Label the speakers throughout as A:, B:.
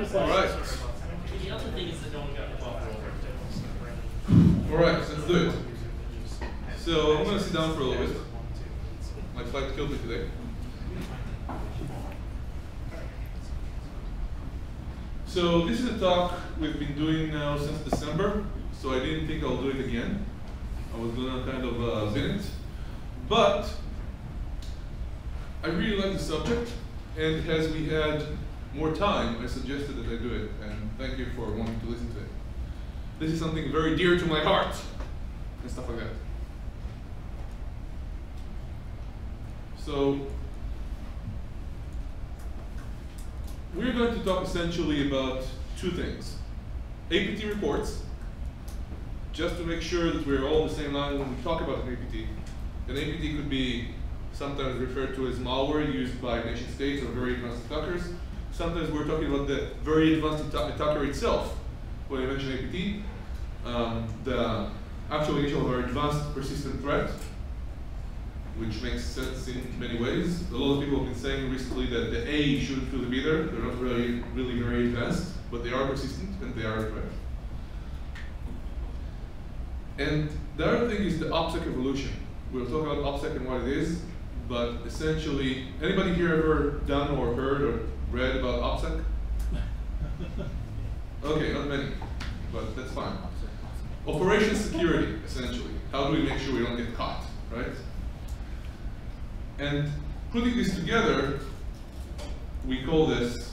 A: Alright.
B: The other thing is that no one got the buffer over.
A: Alright, let's do it. So I'm going to sit down for a little bit. My flight killed me today. So this is a talk we've been doing now since December, so I didn't think I'll do it again. I was going to kind of bin it. But I really like the subject, and as we had more time, I suggested that I do it, and thank you for wanting to listen to it. This is something very dear to my heart, and stuff like that. So, we're going to talk essentially about two things. APT reports, just to make sure that we're all on the same line when we talk about an APT. An APT could be sometimes referred to as malware used by nation states or very advanced attackers. Sometimes we're talking about the very advanced attacker itself. When I mention APT, the actual initial very advanced persistent threat, which makes sense in many ways. A lot of people have been saying recently that the A shouldn't really be there. They're not really very advanced, but they are persistent and they are a threat. And the other thing is the OPSEC Evolution. We'll talk about OPSEC and what it is, but essentially, anybody here ever done or heard or read about OPSEC? Okay, not many, but that's fine. Operation security, essentially. How do we make sure we don't get caught, right? And putting this together, we call this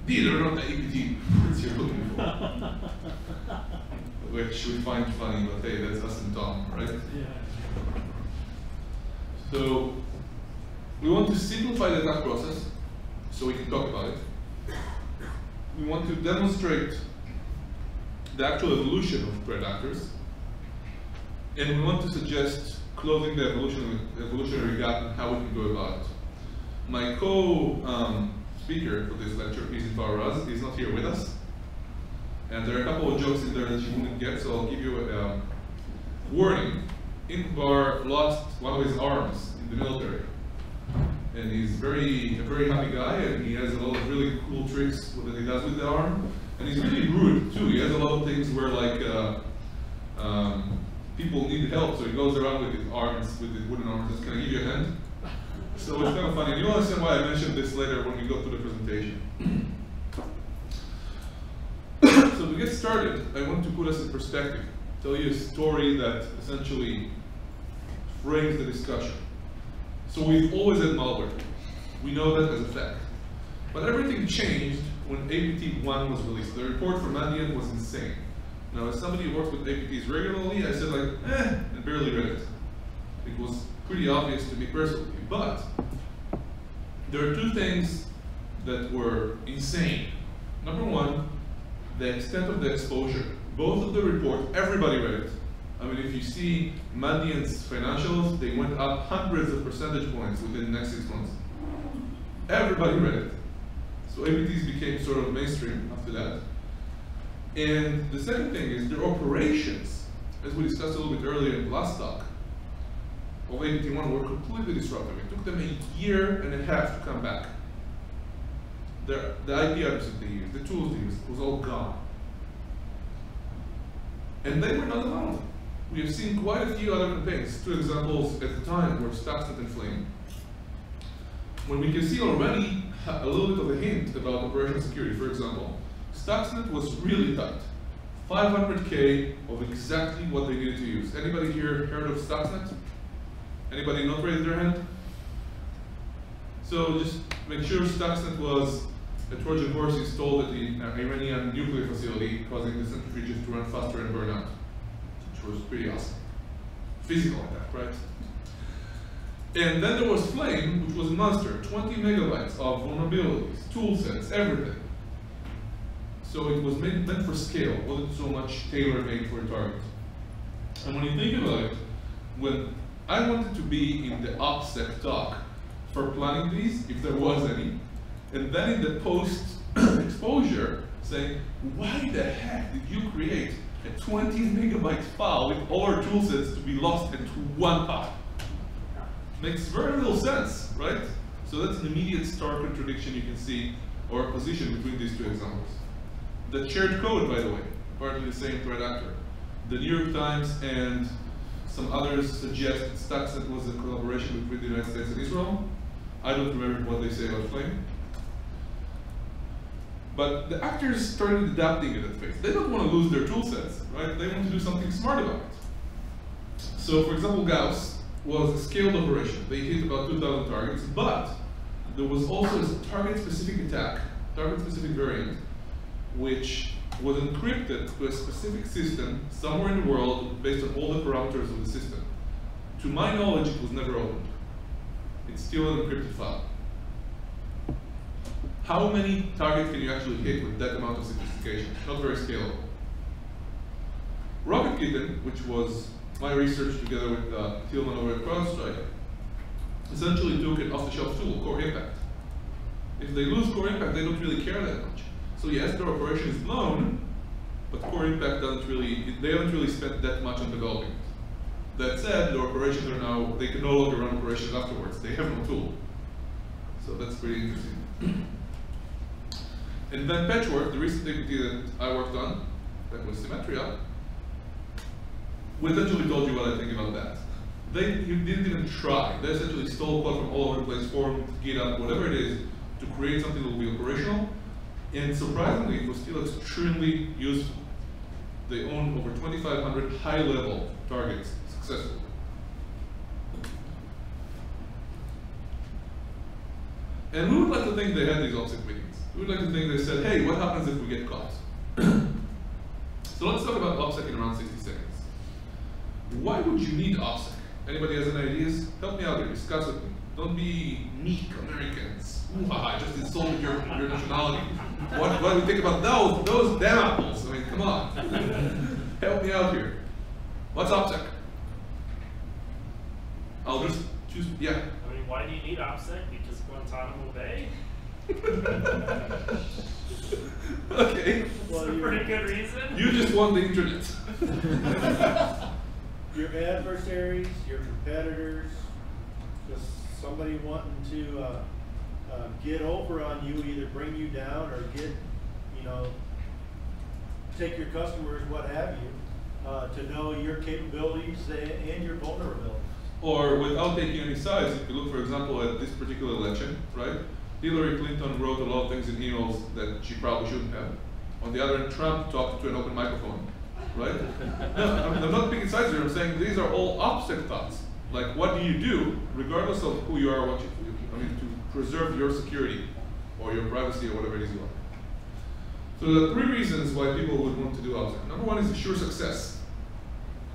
A: these are not the APT that you're looking for. Which we find funny, but hey, that's us and Tom, right?
B: Yeah.
A: So we want to simplify the attack process so we can talk about it. We want to demonstrate the actual evolution of threat actors. And we want to suggest closing the evolutionary gap and how we can go about it. My co-speaker for this lecture is Evron. He's not here with us. And there are a couple of jokes in there that you wouldn't get, so I'll give you a warning. Ingvar lost one of his arms in the military. And he's a very happy guy, and he has a lot of really cool tricks that he does with the arm. And he's really rude too. He has a lot of things where like people need help, so he goes around with his arms, with his wooden arms, just can I give you a hand? So it's kind of funny. And you'll understand why I mentioned this later when we go through the presentation. So to get started, I want to put us in perspective, tell you a story that essentially frames the discussion. So we've always had malware. We know that as a fact. But everything changed when APT-1 was released. The report from Mandiant was insane. Now, as somebody who works with APTs regularly, I said like, and barely read it. It was pretty obvious to me personally. But there are two things that were insane. Number one, the extent of the exposure. Both of the report, everybody read it. I mean, if you see Mandiant's financials, they went up hundreds of percentage points within the next 6 months. Everybody read it. So APTs became sort of mainstream after that. And the second thing is their operations, as we discussed a little bit earlier in the last talk, of APT-1 were completely disruptive. It took them a year and a half to come back. The IP addresses they used, the tools they used, was all gone. And they were not alone. We have seen quite a few other campaigns. Two examples at the time were Stuxnet and Flame. When we can see already a little bit of a hint about operational security, for example, Stuxnet was really tight. 500K of exactly what they needed to use. Anybody here heard of Stuxnet? Anybody not raised their hand? So just make sure Stuxnet was a Trojan horse installed at the Iranian nuclear facility, causing the centrifuges to run faster and burn out, which was pretty awesome. Physical attack, right? And then there was Flame, which was a monster, 20 megabytes of vulnerabilities, tool sets, everything. So it was meant for scale, wasn't so much tailor-made for a target. And when you think about it, when I wanted to be in the OPSEC talk for planning these, if there was any, and then in the post-exposure saying, why the heck did you create a 20 megabyte file with all our toolsets to be lost into one pop? Makes very little sense, right? So that's an immediate stark contradiction you can see or position between these two examples. The shared code, by the way, partly the same threat actor. The New York Times and some others suggest that Stuxnet was a collaboration between the United States and Israel. I don't remember what they say about Flame. But the actors started adapting at that phase. They don't want to lose their tool sets, right? They want to do something smart about it. So, for example, Gauss was a scaled operation. They hit about 2,000 targets, but there was also a target-specific attack, target-specific variant, which was encrypted to a specific system somewhere in the world based on all the parameters of the system. To my knowledge, it was never opened. It's still an encrypted file. How many targets can you actually hit with that amount of sophistication? Not very scalable. Rocket Kitten, which was my research together with Thielman over at CrowdStrike, essentially took an off-the-shelf tool, Core Impact. If they lose Core Impact, they don't really care that much. So yes, their operation is blown, but Core Impact doesn't really, they haven't really spent that much on developing it. That said, their operations are now, they can no longer run operations afterwards. They have no tool. So that's pretty interesting. And then Patchwork, the recent APT that I worked on, that was Asymmetry, we essentially told you what I think about that. They didn't even try. They essentially stole code from all over the place, forum, GitHub, whatever it is, to create something that will be operational. And surprisingly, it was still extremely useful. They own over 2,500 high-level targets successfully. And we would like to think they had these OPSEC meetings. We would like to think they said, hey, what happens if we get caught? So let's talk about OPSEC in around 60 seconds. Why would you need OPSEC? Anybody has any ideas? Help me out here, discuss with me. Don't be meek Americans. I just insulted your nationality. What do you think about those damn apples? I mean, come on. Help me out here. What's OPSEC? I'll just choose, yeah.
B: I mean, why do you need OPSEC? Because Guantanamo Bay?
A: Okay.
B: Well, that's a pretty good reason.
A: You just want the internet.
C: Your adversaries, your competitors, just somebody wanting to get over on you, either bring you down or get, take your customers, what have you, to know your capabilities and your vulnerabilities.
A: Or without taking any sides, if you look, for example, at this particular election, right? Hillary Clinton wrote a lot of things in emails that she probably shouldn't have. On the other hand, Trump talked to an open microphone, right? No, I'm not picking sides here. I'm saying these are all OPSEC thoughts. Like, what do you do, regardless of who you are, what you, to preserve your security or your privacy or whatever it is you want. So there are 3 reasons why people would want to do OPSEC. Number 1 is assure success.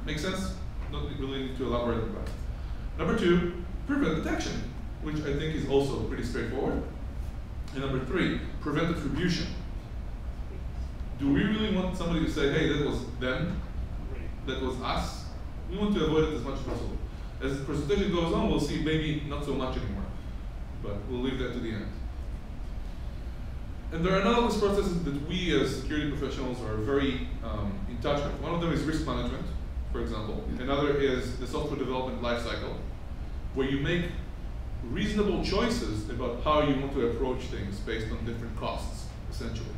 A: Make sense? Not really need to elaborate on that. Number 2, prevent detection, which I think is also pretty straightforward. And number 3, prevent attribution. Do we really want somebody to say, hey, that was them, that was us? We want to avoid it as much as possible. As the presentation goes on, we'll see maybe not so much anymore, but we'll leave that to the end. And there are analogous processes that we as security professionals are very in touch with. One of them is risk management, for example. Another is the software development lifecycle, where you make reasonable choices about how you want to approach things based on different costs, essentially.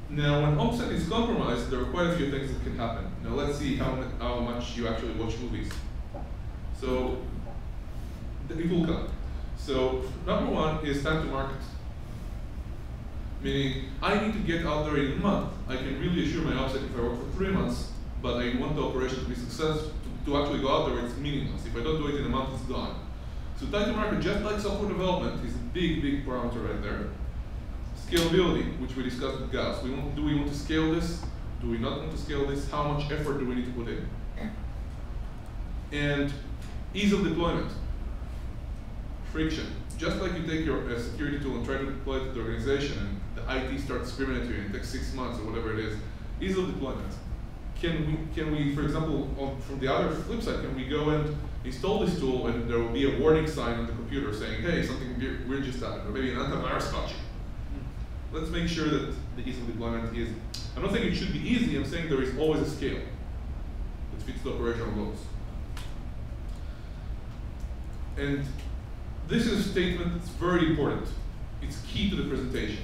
A: Now, when OPSEC is compromised, there are quite a few things that can happen. Now, let's see how much you actually watch movies. So, it will come. So, number 1 is time to market. Meaning, I need to get out there in a month. I can really assure my OPSEC if I work for 3 months, but I want the operation to be successful, to actually go out there, it's meaningless. If I don't do it in a month, it's gone. So time to market, just like software development, is a big, big parameter right there. Scalability, which we discussed with Gauss. Do we want to scale this? Do we not want to scale this? How much effort do we need to put in? And ease of deployment. Friction. Just like you take your security tool and try to deploy it to the organization, and the IT starts screaming at you, and it takes 6 months or whatever it is. Ease of deployment. Can we, for example, from the other flip side, can we go and install this tool and there will be a warning sign on the computer saying, hey, something weird just happened, or maybe an antivirus caught you. Let's make sure that the ease of deployment is, I'm not saying it should be easy, I'm saying there is always a scale that fits the operational goals. And This is a statement that's very important. It's key to the presentation.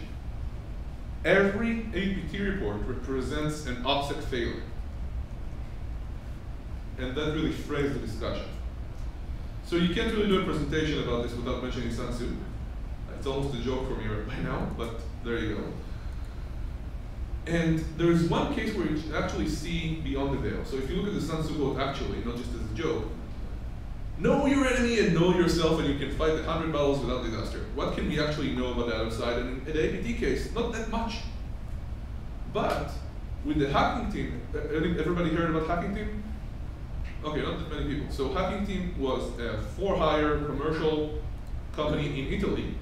A: Every APT report represents an OPSEC failure. And that really frames the discussion. So you can't really do a presentation about this without mentioning Sun Tzu. It's almost a joke for me right by now, but there you go. And there is one case where you can actually see beyond the veil. So if you look at the Sun Tzu quote actually, not just as a joke, know your enemy and know yourself, and you can fight 100 battles without disaster. What can we actually know about the other side? And in the APT case, not that much. But with the hacking team, everybody heard about hacking team? Okay, not that many people. So hacking team was a for-hire commercial company in Italy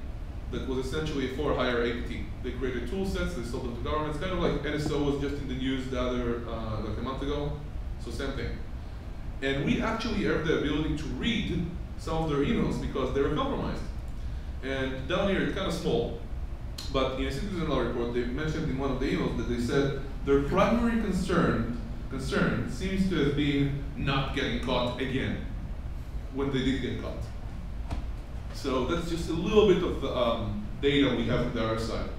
A: that was essentially a for-hire APT. They created tool sets, they sold them to governments, kind of like NSO was just in the news the other, like a month ago. So same thing. And we actually have the ability to read some of their emails because they were compromised. And down here, it's kind of small, but in a citizen law report, they mentioned in one of the emails that they said their primary concern seems to have been not getting caught again when they did get caught. So that's just a little bit of the data we have on the other side.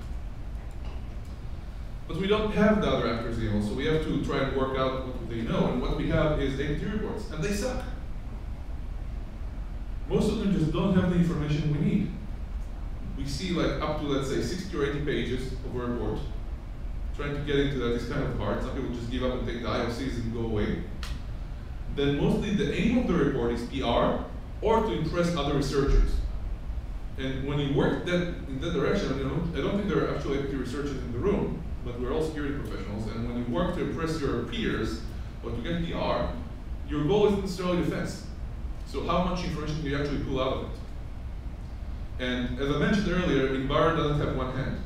A: But we don't have the other actors' emails, so we have to try and work out what they know. And what we have is APT reports, and they suck. Most of them just don't have the information we need. We see like up to, let's say, 60 or 80 pages of a report. Trying to get into that is kind of hard. Some people just give up and take the IOCs and go away. Then mostly the aim of the report is PR or to impress other researchers. And when you work in that direction, I don't think there are actually APT researchers in the room, but we're all security professionals, and when you work to impress your peers or to get PR, your goal isn't necessarily defense. So how much information do you actually pull out of it? And as I mentioned earlier, Imbar doesn't have one hand.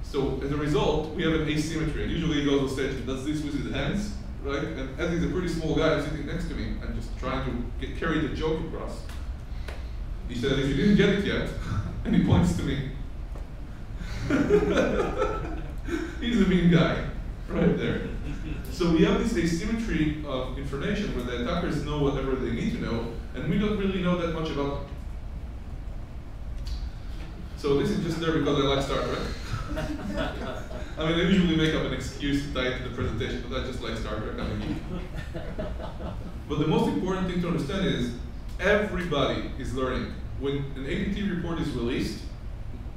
A: So as a result, we have an asymmetry. And usually he goes on stage and does this with his hands, right? And as he's a pretty small guy sitting next to me, I'm just trying to carry the joke across. He said, if you didn't get it yet, and he points to me. He's a mean guy, right there. So we have this asymmetry of information where the attackers know whatever they need to know, and we don't really know that much about them. So this is just there because I like Star Trek. I mean, I usually make up an excuse to tie it to the presentation, but I just like Star Trek. But the most important thing to understand is everybody is learning. When an APT report is released,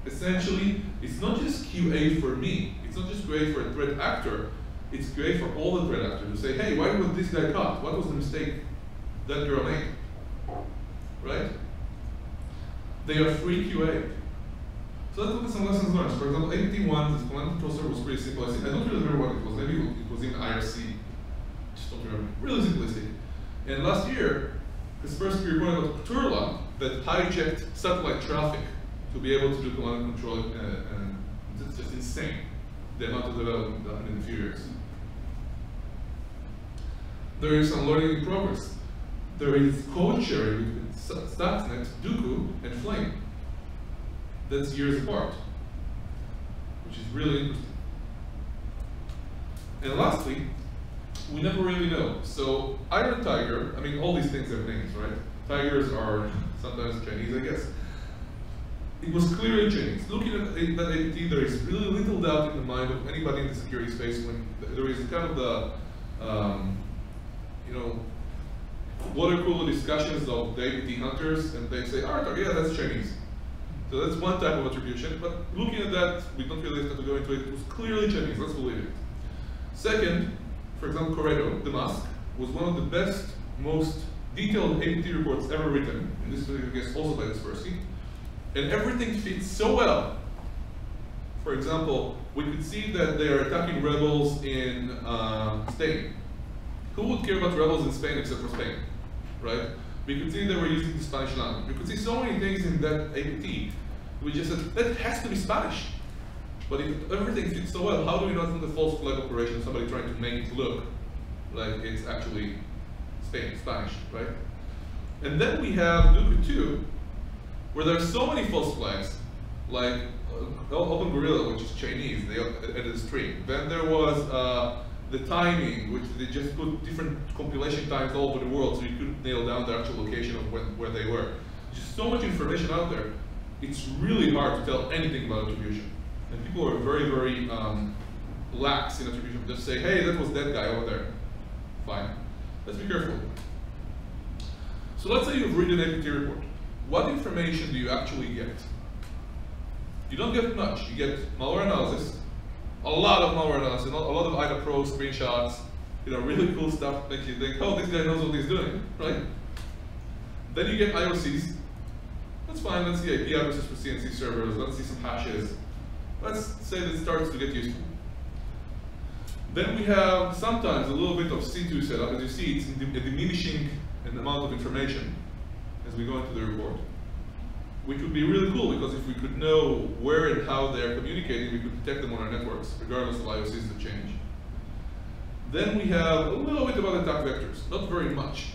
A: essentially, it's not just QA for me. It's not just QA for a threat actor. It's QA for all the threat actors to say, hey, why was this guy caught? What was the mistake that girl made? Right? They are free QA. So let's look at some lessons learned. For example, APT1, this command control server was pretty simple. I don't really remember what it was. Maybe it was in IRC. Just don't remember. Really simplistic. And last year, Kaspersky reported about Turla that hijacked satellite traffic to be able to do command and control, and it's just insane, the amount of development done in a few years. There is some learning in progress. There is code sharing between Stuxnet, Dooku, and Flame. That's years apart, which is really interesting. And lastly, we never really know. So Iron Tiger, I mean, all these things have names, right? Tigers are sometimes Chinese, I guess. It was clearly Chinese. Looking at that APT, there is really little doubt in the mind of anybody in the security space when there is kind of the, water cooler discussions of the APT hunters, and they say, Iron Tiger, yeah, that's Chinese. So that's one type of attribution, but looking at that, we don't really have to go into it. It was clearly Chinese, let's believe it. Second, for example, Corredo, the mask, was one of the best, most detailed APT reports ever written, and this is, I guess, also by Kaspersky. And everything fits so well. For example, we could see that they are attacking rebels in Spain. Who would care about rebels in Spain except for Spain, right? We could see they were using the Spanish language. We could see so many things in that APT. We just said, that has to be Spanish. But if everything fits so well, how do we know it's not a false flag operation, somebody trying to make it look like it's actually Spanish, right? And then we have Dooku 2, where there are so many false flags, like Open Gorilla, which is Chinese, they added a string. Then there was the timing, which they just put different compilation times all over the world, so you couldn't nail down the actual location of where they were. just so much information out there, it's really hard to tell anything about attribution. And people are very, very lax in attribution. Just say, hey, that was that guy over there. Fine. Let's be careful. So let's say you've read an APT report. What information do you actually get? You don't get much. You get malware analysis, a lot of malware analysis, a lot of IDA Pro screenshots, really cool stuff that you think, oh, this guy knows what he's doing, right? Then you get IOCs. That's fine. Let's see IP addresses for CNC servers. Let's see some hashes. Let's say that it starts to get useful. Then we have sometimes a little bit of C2 setup. As you see, it's a diminishing amount of information as we go into the report, which would be really cool because if we could know where and how they're communicating, we could detect them on our networks, regardless of IOCs that change. Then we have a little bit about attack vectors, not very much.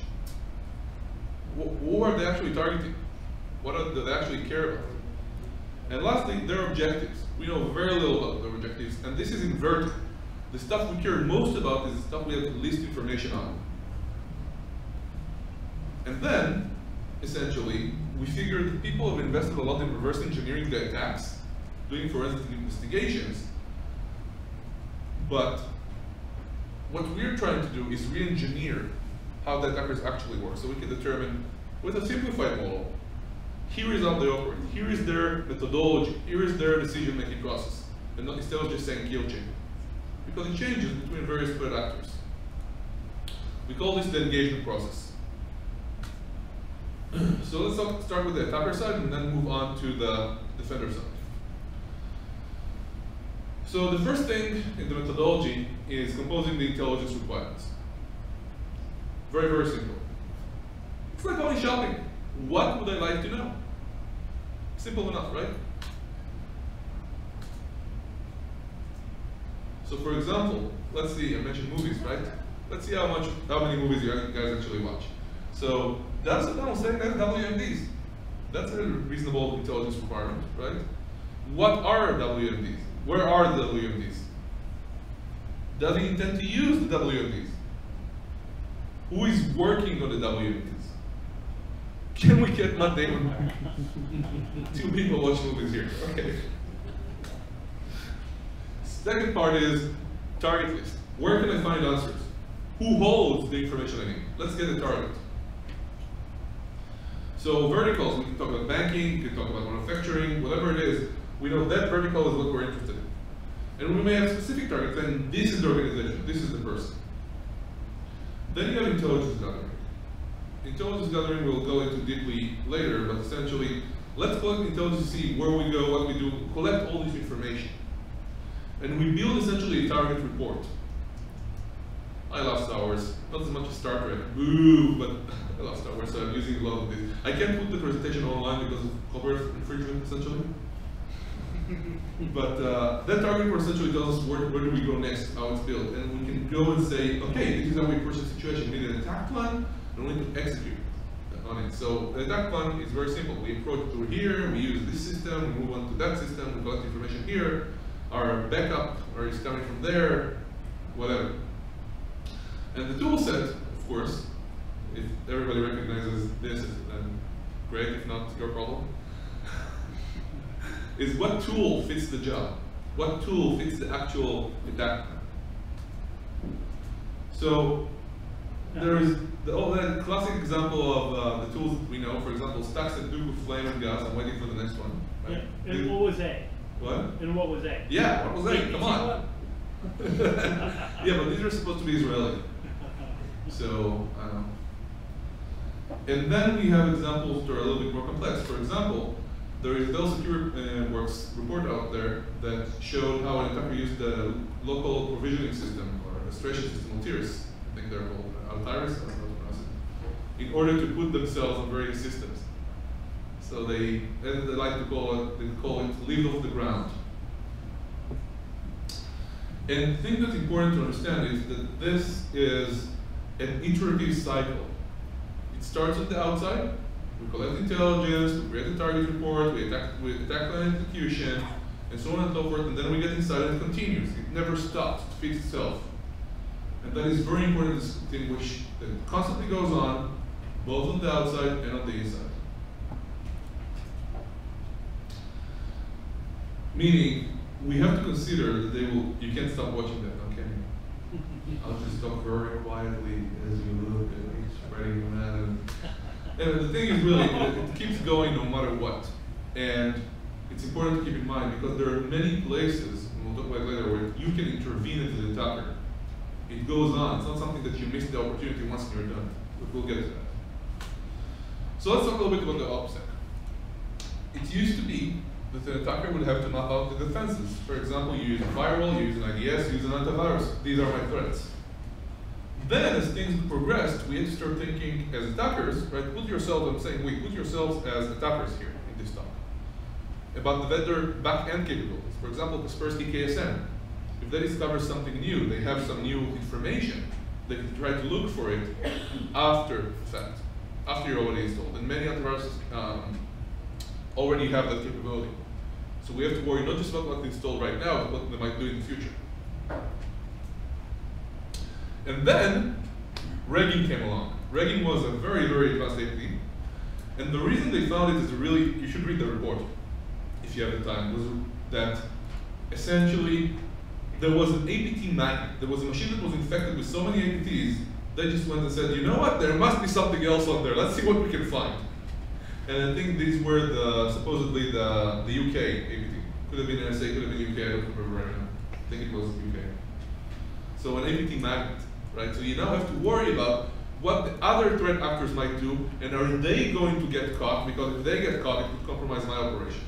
A: Who are they actually targeting? What do they actually care about? And lastly, their objectives. We know very little about their objectives, and this is inverted. The stuff we care most about is the stuff we have the least information on. And then, essentially, we figured that people have invested a lot in reverse engineering the attacks, doing forensic investigations, but what we're trying to do is re-engineer how the attackers actually work, so we can determine, with a simplified model, here is how they operate, here is their methodology, here is their decision-making process, and not instead of just saying kill chain. Because it changes between various threat actors. We call this the engagement process. So let's start with the attacker side and then move on to the defender side. So the first thing in the methodology is composing the intelligence requirements. Very, very simple. It's like going shopping. What would I like to know? Simple enough, right? So for example, let's see, I mentioned movies, right? Let's see how many movies you guys actually watch. So that's what I'm saying, that's WMDs. That's a reasonable intelligence requirement, right? What are WMDs? Where are the WMDs? Does he intend to use the WMDs? Who is working on the WMDs? Can we get Matt Damon? 2 people watch movies here, okay. Second part is target list. Where can I find answers? Who holds the information I need? Let's get a target. So verticals, we can talk about banking, we can talk about manufacturing, whatever it is. We know that vertical is what we're interested in. And we may have specific targets, and this is the organization, this is the person. Then you have intelligence gathering. Intelligence gathering we'll go into deeply later, but essentially, let's collect intelligence to see where we go, what we do, collect all this information. And we build essentially a target report. I love Star Wars, not as much as Star Trek, boo, but I love Star Wars, so I'm using a lot of this. I can't put the presentation online because of copyright infringement, essentially. But that target report essentially tells us where do we go next, how it's built. And we can go and say, okay, this is how we approach the situation. We need an attack plan, and we need to execute on it. So the attack plan is very simple. We approach through here, we use this system, we move on to that system, we collect information here. Our backup is coming from there, whatever. And the tool set, of course, if everybody recognizes this, then great, if not, your problem, is what tool fits the job? What tool fits the actual attack plan? So there is the classic example of the tools that we know, for example, stacks that do with flame and gas. I'm waiting for the next one. Right?
D: Yeah. And what was A?
A: What?
D: And what was A?
A: Yeah, what was A? Come on. Yeah, but these are supposed to be Israeli. So, and then we have examples that are a little bit more complex. For example, there is a Dell SecureWorks report out there that showed how an attacker used the local provisioning system or orchestration system, Altiris, I think they're called, Altiris, I don't know how to pronounce it, in order to put themselves on various systems. So they like to call it live off the ground. And the thing that's important to understand is that this is an iterative cycle. It starts at the outside, we collect intelligence, we create a target report, we attack plan execution, and so on and so forth, and then we get inside and it continues. It never stops, it feeds itself. And that is very important to distinguish that it constantly goes on, both on the outside and on the inside. Meaning, we have to consider that they will, you can't stop watching that, now can you? I'll just talk very quietly as you look at each spreading your hand. And the thing is really, it keeps going no matter what. And it's important to keep in mind because there are many places, and we'll talk about it later, where you can intervene as the attacker. It goes on, it's not something that you miss the opportunity once you're done. But we'll get to that. So let's talk a little bit about the OPSEC. It used to be that the attacker would have to map out the defenses. For example, you use a firewall, you use an IDS, you use an antivirus. These are my threats. Then, as things progressed, we had to start thinking as attackers, right? Put yourselves, I'm saying, put yourselves as attackers here in this talk. About the vendor back-end capabilities. For example, Kaspersky KSM. If they discover something new, they have some new information, they can try to look for it after the fact, after you're already installed. And many antiviruses already have that capability. So we have to worry not just about what's installed right now, but what they might do in the future. And then, Regging came along. Regging was a very, very advanced APT. And the reason they found it is really, you should read the report, if you have the time, was that essentially, there was an APT magnet. There was a machine that was infected with so many APTs, they just went and said, you know what, there must be something else on there. Let's see what we can find. And I think these were supposedly the UK APT. Could have been NSA, could have been UK, I don't remember right now. I think it was UK. So an APT magnet, right? So you now have to worry about what the other threat actors might do, and are they going to get caught? Because if they get caught, it could compromise my operation.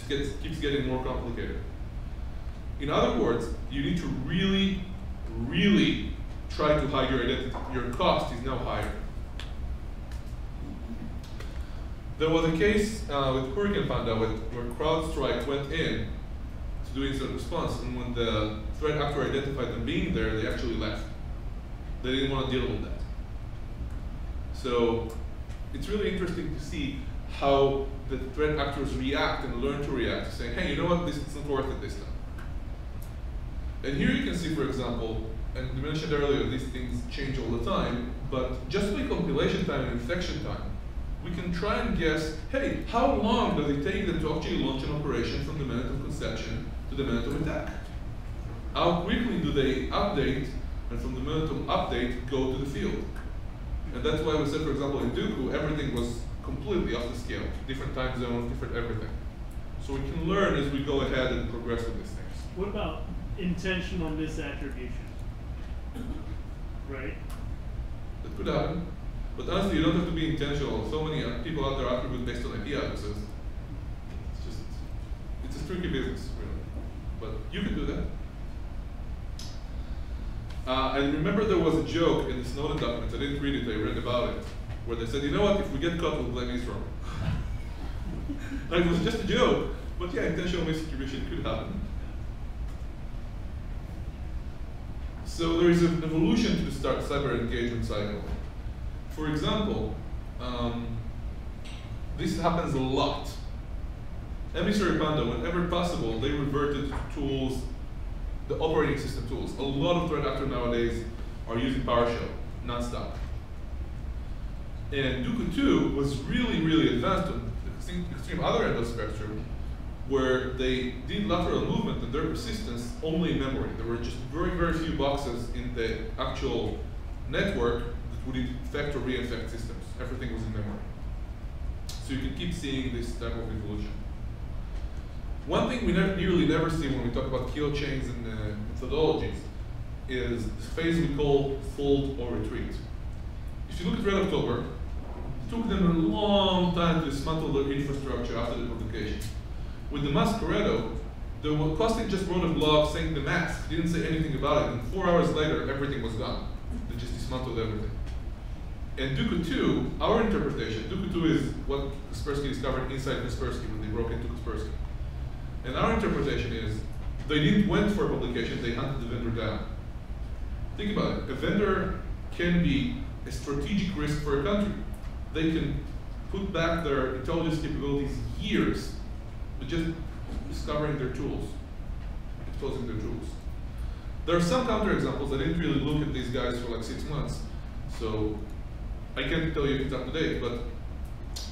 A: It just keeps getting more complicated. In other words, you need to really, really try to hide your identity. Your cost is now higher. There was a case with Hurricane Panda where CrowdStrike went in to do incident response, and when the threat actor identified them being there, they actually left. They didn't want to deal with that. So it's really interesting to see how the threat actors react and learn to react, saying, hey, you know what, this isn't worth it this time. And here you can see, for example, and we mentioned earlier, these things change all the time, but just by compilation time and infection time, we can try and guess, hey, how long does it take them to actually launch an operation from the minute of conception to the minute of attack? How quickly do they update, and from the minute of update, go to the field? And that's why we said, for example, in Dooku, everything was completely off the scale. Different time zones, different everything. So we can learn as we go ahead and progress with these things.
D: What about intentional misattribution? Right?
A: That could happen. But honestly, you don't have to be intentional. So many people out there attribute based on IP addresses. It's a tricky business, really. But you can do that. And remember, there was a joke in the Snowden documents. I didn't read it, I read about it, where they said, you know what, if we get caught, we'll blame Israel. Like, it was just a joke. But yeah, intentional misattribution could happen. So there is an evolution to the cyber engagement cycle. For example, this happens a lot. Emissary Panda, whenever possible, they reverted to tools, the operating system tools. A lot of threat actors nowadays are using PowerShell, nonstop. And Dooku 2 was really, really advanced on the extreme other end of the spectrum, where they did lateral movement and their persistence only in memory. There were just very, very few boxes in the actual network that would infect or reinfect systems. Everything was in memory. So you can keep seeing this type of evolution. One thing we nearly never see when we talk about kill chains and methodologies is this phase we call fold or retreat. If you look at Red October, it took them a long time to dismantle their infrastructure after the publication. With the Masquerado, Kostic just wrote a blog saying the mask, didn't say anything about it, and 4 hours later, everything was gone. They just dismantled everything. And Dooku 2, our interpretation, Dooku 2 is what Kaspersky discovered inside Kaspersky when they broke into Kaspersky. And our interpretation is, they didn't went for a publication, they hunted the vendor down. Think about it, a vendor can be a strategic risk for a country. They can put back their intelligence capabilities years, but just discovering their tools, exposing their tools. There are some counterexamples. I didn't really look at these guys for like 6 months, so I can't tell you if it's up to date, but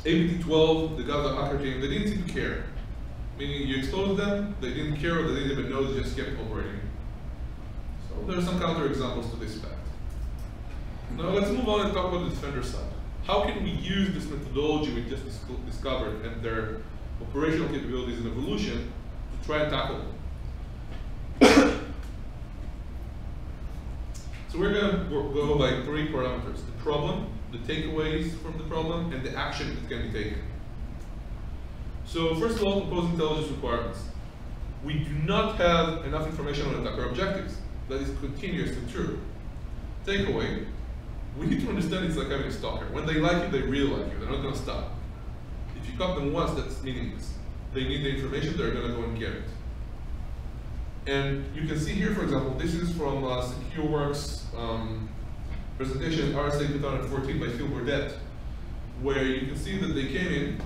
A: APT 12, the Gaza hacker team, they didn't seem to care. meaning you exposed them, they didn't care, or they didn't even know, they just kept operating. So there are some counter examples to this fact. Now let's move on and talk about the defender side. How can we use this methodology we just discovered and their operational capabilities in evolution to try and tackle them? So we're going to go by 3 parameters: the problem, the takeaways from the problem, and the action that can be taken. So first of all, compose intelligence requirements. We do not have enough information on attacker objectives. That is continuously true. Takeaway, we need to understand it's like having a stalker. When they like you, they really like you. They're not going to stop. If you caught them once, that's meaningless. They need the information, they're going to go and get it. And you can see here, for example, this is from SecureWorks presentation RSA 2014 by Phil Burdett, where you can see that they came in,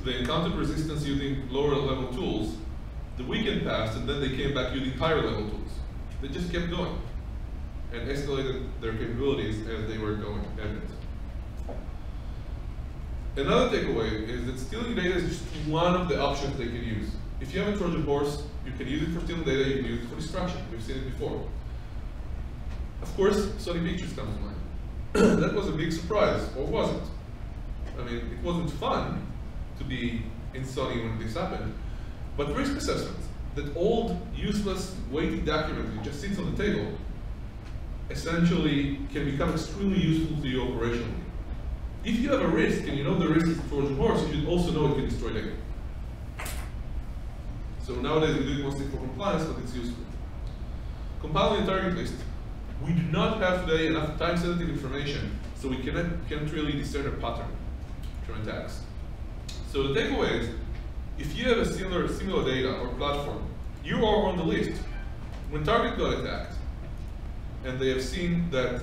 A: they encountered resistance using lower level tools, the weekend passed, and then they came back using higher level tools. They just kept going and escalated their capabilities as they were going at it. Another takeaway is that stealing data is just one of the options they can use. If you have a Trojan horse, you can use it for stealing data, you can use it for destruction. We've seen it before. Of course, Sony Pictures comes to mind. That was a big surprise, or was it? I mean, it wasn't fun to be in Sony when this happened, but risk assessment, that old, useless, weighty document that just sits on the table, essentially can become extremely useful to you operationally. If you have a risk and you know the risk is a Trojan horse, you should also know it can destroy data. So nowadays we do it mostly for compliance, but it's useful. Compiling a target list. We do not have today enough time-sensitive information, so we can't really discern a pattern from attacks. So the takeaway is, if you have a similar data or platform, you are on the list. When target got attacked, and they have seen that,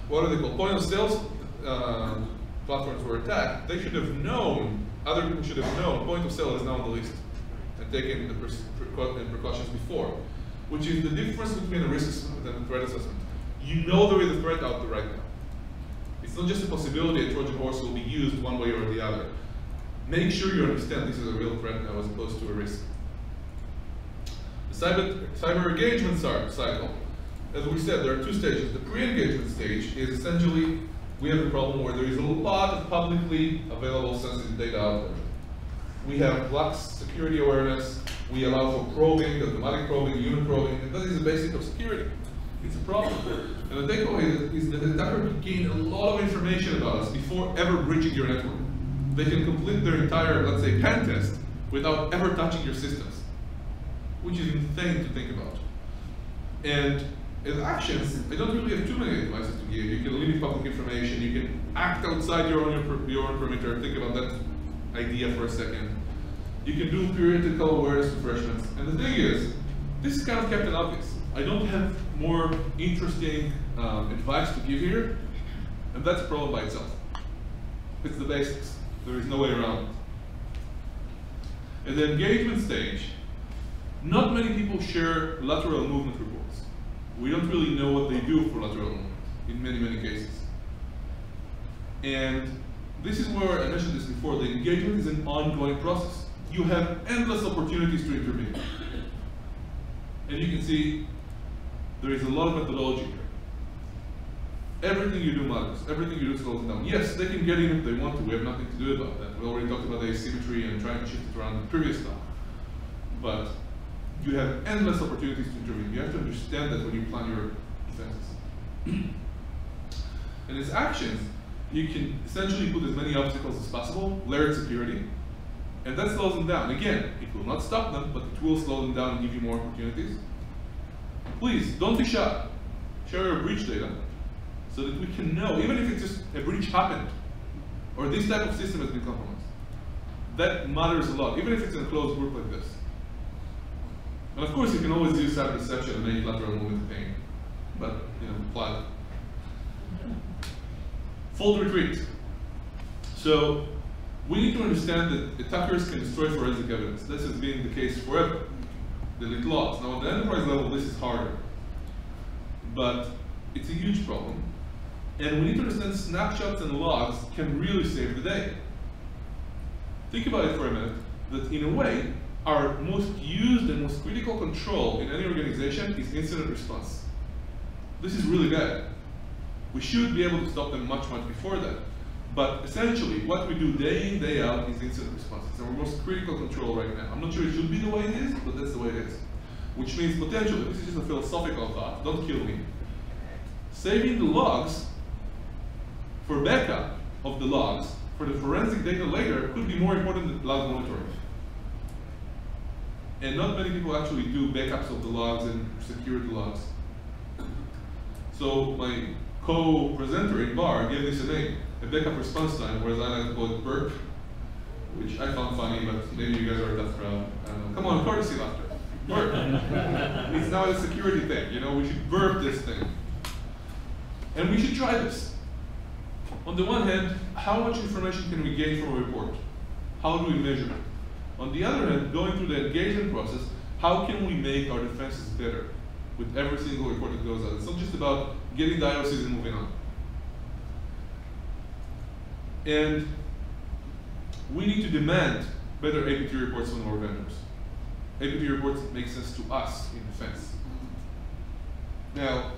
A: what are they called? Point of sales platforms were attacked, they should have known, other people should have known, point of sale is now on the list and taken the precautions before, which is the difference between a risk assessment and a threat assessment. You know there is a threat out there right now. It's not just a possibility a Trojan horse will be used one way or the other. Make sure you understand this is a real threat now as opposed to a risk. The cyber engagement cycle, as we said, there are 2 stages. The pre-engagement stage is essentially, we have a problem where there is a lot of publicly available sensitive data out there. We have lax security awareness, we allow for probing, automatic probing, human probing, and that is the basic of security. It's a problem. And the takeaway is that the attacker can gain a lot of information about us before ever breaching your network. They can complete their entire, let's say, pen test without ever touching your systems, which is insane to think about. And as actions, I don't really have too many advices to give. You can limit public information, you can act outside your own perimeter, think about that idea for a second. You can do periodical awareness refreshments. And the thing is, this is kind of Captain Obvious. I don't have more interesting advice to give here, and that's a problem by itself. It's the basics. There is no way around it. At the engagement stage, not many people share lateral movement reports. We don't really know what they do for lateral movement in many, many cases. And this is where I mentioned this before, the engagement is an ongoing process. You have endless opportunities to intervene. And you can see there is a lot of methodology here. Everything you do matters. Everything you do slows it down. Yes, they can get in if they want to. We have nothing to do about that. We already talked about the asymmetry and trying to shift it around the previous talk. But you have endless opportunities to intervene. You have to understand that when you plan your defenses. And as actions, you can essentially put as many obstacles as possible, layered security, and that slows them down. Again, it will not stop them, but it will slow them down and give you more opportunities. Please, don't be shy. Share your breach data so that we can know, even if it's just a breach happened, or this type of system has been compromised. That matters a lot, even if it's in a closed group like this. And of course, you can always use cyber deception and make lateral movement pain, but apply it. Fold retreat. So we need to understand that attackers can destroy forensic evidence. This has been the case forever. Delete logs. Now, at the enterprise level, this is harder, but it's a huge problem. And we need to understand snapshots and logs can really save the day. think about it for a minute, that in a way, our most used and most critical control in any organization is incident response. This is really bad. We should be able to stop them much, much before that. But essentially, what we do day in, day out is incident response. It's our most critical control right now. I'm not sure it should be the way it is, but that's the way it is. Which means potentially, this is just a philosophical thought, don't kill me. Saving the logs for backup of the logs for the forensic data later could be more important than log monitoring. And not many people actually do backups of the logs and secure the logs. So my co-presenter in bar gave this a name, a backup response time, whereas I like to call it burp, which I found funny, but maybe you guys are a tough crowd. Come on, courtesy laughter. Burp. It's now a security thing, you know, we should burp this thing. And we should try this. On the one hand, how much information can we gain from a report? How do we measure it? On the other hand, going through the engagement process, how can we make our defenses better with every single report that goes out? It's not just about getting the IOCs and moving on. And we need to demand better APT reports from our vendors. APT reports make sense to us in defense. Now,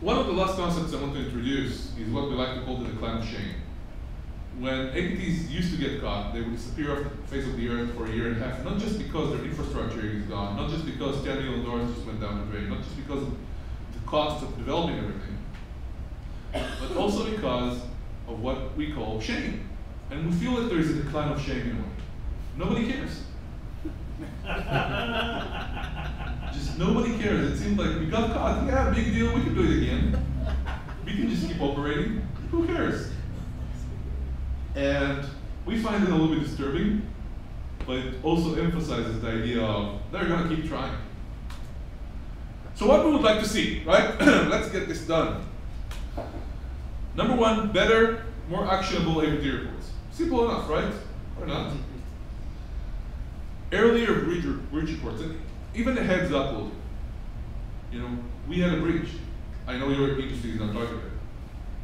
A: one of the last concepts I want to introduce is what we like to call the decline of shame. When APTs used to get caught, they would disappear off the face of the earth for a year and a half, not just because their infrastructure is gone, not just because $10 million just went down the drain, not just because of the cost of developing everything, but also because of what we call shame. And we feel that there is a decline of shame in a way. Nobody cares. Just nobody cares. It seems like we got caught. Yeah, big deal. We can do it again. We can just keep operating. Who cares? And we find it a little bit disturbing, but it also emphasizes the idea of they're going to keep trying. So what we would like to see, right? Let's get this done. Number one, better, more actionable APT reports. Simple enough, right? Or not? Earlier breach reports, and even a heads up will do. You know, we had a breach. I know your industry is not targeted.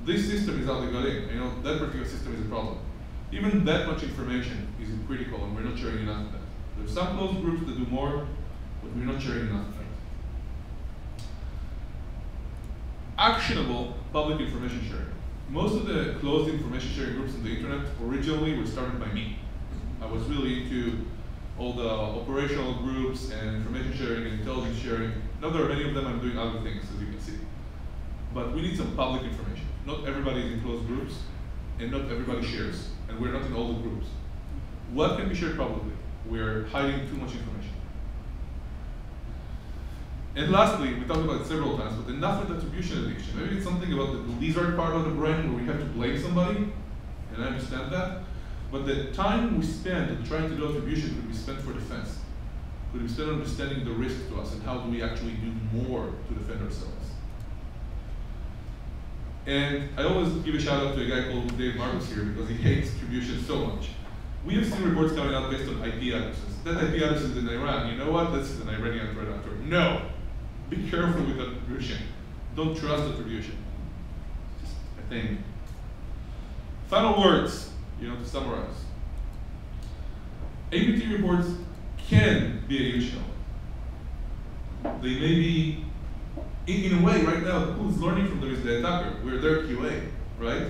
A: This system is out of Gadi. I know that particular system is a problem. Even that much information is critical, and we're not sharing enough of that. There's some closed groups that do more, but we're not sharing enough of that. Actionable public information sharing. Most of the closed information sharing groups on the internet originally were started by me. I was really into all the operational groups and information sharing and intelligence sharing. Now there are many of them, I'm doing other things, as you can see. But we need some public information. Not everybody is in closed groups, and not everybody shares, and we're not in all the groups. What can be shared publicly? We're hiding too much information. And lastly, we talked about it several times, but enough with attribution addiction. Maybe it's something about the lizard part of the brain where we have to blame somebody, and I understand that. But the time we spend on trying to do attribution could be spent for defense. Could be spent on understanding the risk to us and how do we actually do more to defend ourselves. And I always give a shout out to a guy called Dave Marcus here because he hates attribution so much. We have seen reports coming out based on IP addresses. That IP address is in Iran. You know what? This is an Iranian threat actor. No! Be careful with attribution. Don't trust attribution. Just a thing. Final words, to summarize. APT reports can be a huge help. They may be, in a way, right now, who's learning from them is the attacker. We're their QA, right?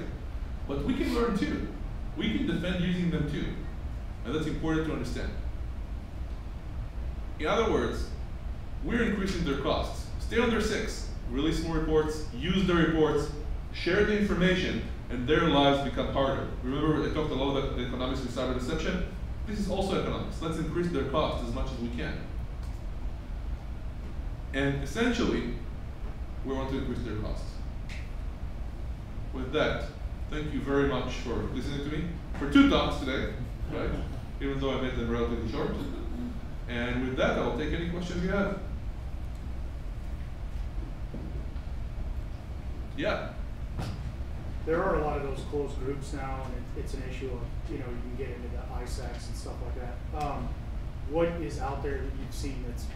A: But we can learn too. We can defend using them too. And that's important to understand. In other words, we're increasing their costs. Stay under 6, release more reports, use the reports, share the information, and their lives become harder. Remember, I talked a lot about the economics of cyber deception? This is also economics. Let's increase their costs as much as we can. And essentially, we want to increase their costs. With that, thank you very much for listening to me. For 2 talks today, right? Even though I made them relatively short. And with that, I'll take any questions you have. Yeah.
E: There are a lot of those closed groups now, and it's an issue of, you can get into the ISACs and stuff like that. What is out there that you've seen that's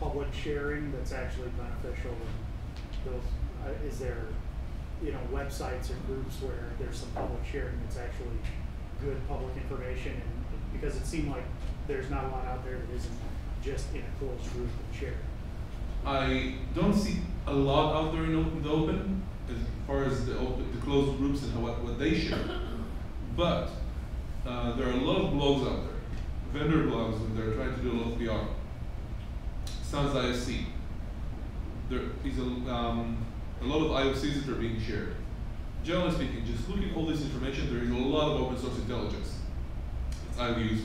E: public sharing that's actually beneficial? Is there, websites or groups where there's some public sharing that's actually good public information, and because it seemed like there's not a lot out there that isn't just in a closed group and shared.
A: I don't see a lot out there in the open as far as the closed groups and what they share. But there are a lot of blogs out there, vendor blogs, and they're trying to do a lot of PR. Sans ISC. There is a lot of IOCs that are being shared. Generally speaking, just looking at all this information, there is a lot of open source intelligence that I've used.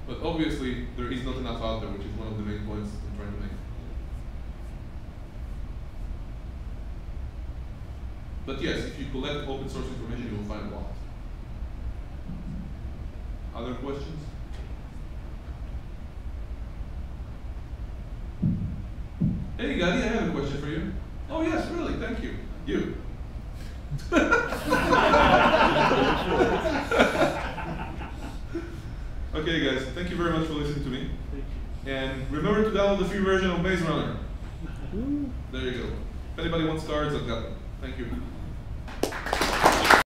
A: But obviously, there is not enough out there, which is one of the main points I'm trying to make. But yes, if you collect open source information, you will find a lot. Other questions? Hey, Gadi, I have a question for you. Oh yes, really, thank you. You. Okay, guys, thank you very much for listening to me. And remember to download the free version of Maze Runner. There you go. If anybody wants cards, I've got them. Thank you.